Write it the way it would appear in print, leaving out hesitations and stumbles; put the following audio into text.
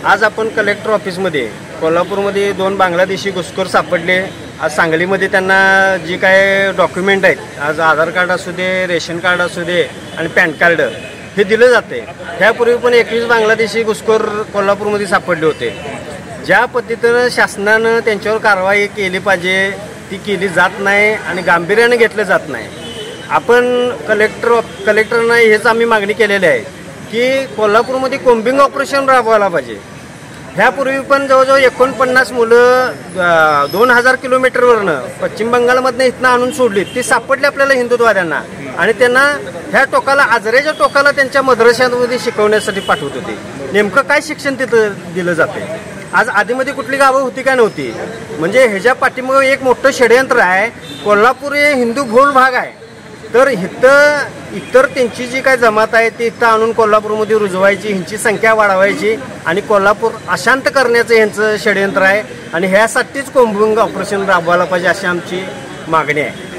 आज आपण कलेक्टर ऑफिसमध्ये कोल्हापूरमध्ये 2 बांगलादेशी घुसखोर सापडले। आज सांगलीमध्ये त्यांना जी काय डॉक्युमेंट आहेत, आज आधार कार्ड असू दे, रेशन कार्ड असू दे आणि पॅन कार्ड हे दिलं जाते। त्यापूर्वी पण 21 बांगलादेशी घुसखोर कोल्हापूरमध्ये सापडले होते। ज्या पद्धतीनं शासनानं त्यांच्यावर कारवाई केली पाहिजे ती केली जात नाही आणि गांभीर्याने घेतलं जात नाही। आपण कलेक्टरना हेच आम्ही मागणी केलेली आहे की कोल्हापूरमध्ये कोम्बिंग ऑपरेशन राबवायला पाहिजे। ह्यापूर्वी पण जवळजवळ 49 मुलं 2000 किलोमीटरवरनं पश्चिम बंगालमधनं इथनं आणून सोडली, ती सापडली आपल्याला हिंदुत्ववाद्यांना आणि त्यांना ह्या टोकाला आजरेच्या टोकाला त्यांच्या मद्रशांमध्ये शिकवण्यासाठी पाठवत होते। नेमकं काय शिक्षण तिथं दिलं जाते? आज आधीमध्ये कुठली गावं होती का नव्हती? म्हणजे ह्याच्या पाठीमागं एक मोठं षडयंत्र आहे। कोल्हापूर हे हिंदू बहुल भाग आहे, तर इतर त्यांची जी काय जमात आहे ती इथं आणून कोल्हापूरमध्ये रुजवायची, ह्यांची संख्या वाढवायची आणि कोल्हापूर अशांत करण्याचं यांचं षडयंत्र आहे आणि ह्यासाठीच कोम्बिंग ऑपरेशन राबवायला पाहिजे अशी आमची मागणी आहे।